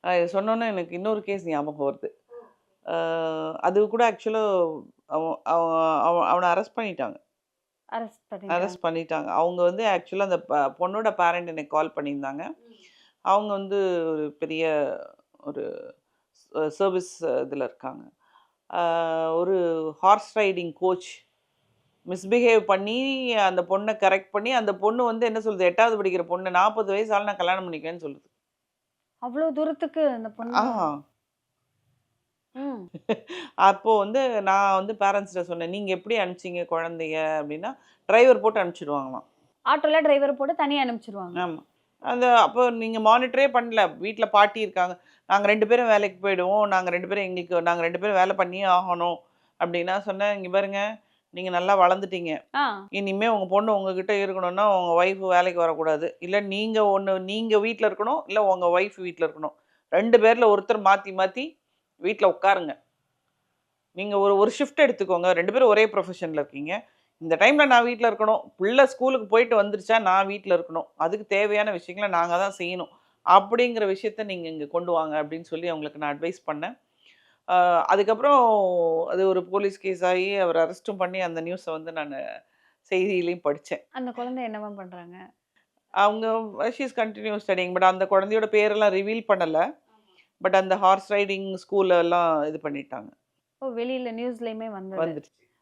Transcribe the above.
இது சொன்னோன்னே எனக்கு இன்னொரு கேஸ் ஞாபகம் வருது. அ அது கூட ஆக்சுவலா அவன அரெஸ்ட் பண்ணிட்டாங்க. அரெஸ்ட் பண்ணிட்டாங்க. அரெஸ்ட் பண்ணிட்டாங்க. அவங்க வந்து ஆக்சுவலா அந்த பொண்ணோட பேரண்ட் எனக்கு கால் பண்ணியிருந்தாங்க. அவங்க வந்து ஒரு பெரிய ஒரு சர்வீஸ் இதில இருக்காங்க. அ ஒரு ஹார்ஸ் ரைடிங் கோச் மிஸ்பிஹேவ் பண்ணி அந்த பொண்ண கரெக்ட் பண்ணி, அந்த பொண்ணு வந்து என்ன சொல்லுது 8வது படிக்கிற பொண்ணு 40 வயசு ஆள் நான் கல்யாணம் பண்ணிக்குவேன்னு சொல்லுது. அவ்ளோ தூரத்துக்கு அந்த பொண்ணு ஆஹா. ம். அப்போ வந்து நான் வந்து பேரண்ட்ஸ்ட்ட சொன்னேன். "நீங்க எப்படி அனுப்பிச்சீங்க குழந்தைய?" அப்படின்னா, டிரைவர் போட்டு அனுப்பிச்சுடுவாங்களாம். ஆட்டோல டிரைவர போட்டு தனியா அனுப்பிச்சுருவாங்க. ஆமா. அப்போ நீங்க மானிட்டரே பண்ணல. வீட்ல பாட்டி இருக்காங்க. "நாங்க 2 பேரும் வேலைக்கு போயிடுவோம். நாங்க 2 பேரும் வேலை பண்ணியே ஆகணும்." அப்படின்னா சொன்னேன், "இங்க பாருங்க, நீங்க நல்லா வளர்ந்துட்டீங்க. ஆ. இனிமே உங்க பொண்ணு உங்ககிட்ட இருக்கணும்னா, உங்க ஒய்ஃப் வேலைக்கு வரக்கூடாது. இல்ல நீங்க வீட்ல இருக்கணும். இல்ல உங்க ஒய்ஃப் வீட்ல இருக்கணும். 2 பேர்ல ஒருத்தர் மாத்தி மாத்தி வீட்ல உட்காருங்க. நீங்க ஒரு ஒரு ஷிஃப்ட் எடுத்துக்கோங்க. 2 பேரும் ஒரே ப்ரொஃபஷன்ல இருக்கீங்க. இந்த டைம்ல நான் வீட்ல இருக்கணும். புள்ள ஸ்கூலுக்கு போயிட்டு வந்துருச்சா, நான் வீட்ல இருக்கணும். அதுக்கு தேவையான விஷயங்கள நாங்க தான் செய்யணும். அப்படிங்கிற விஷயத்த நீங்க இங்க கொண்டு வாங்க அப்படின்னு சொல்லி அவங்களுக்கு நான் அட்வைஸ் பண்ணேன். அ அதுக்கப்புறம் அது ஒரு போலீஸ் கேஸ் ஆகி அவர அரெஸ்ட்டும் பண்ணி அந்த நியூஸ வந்து நானு செய்தியிலயும் படிச்சேன். அந்த குழந்தை என்னவா பண்றாங்க? அவங்க she is continue studying. But அந்த குழந்தையோட பேரெல்லாம் ரிவீல் பண்ணல. பட் அந்த ஹார்ஸ் ரைடிங் ஸ்கூல் எல்லாம் இது பண்ணிட்டாங்க. ஓ! வெளியில நியூஸ்லயுமே வந்தது. வந்துருச்சு.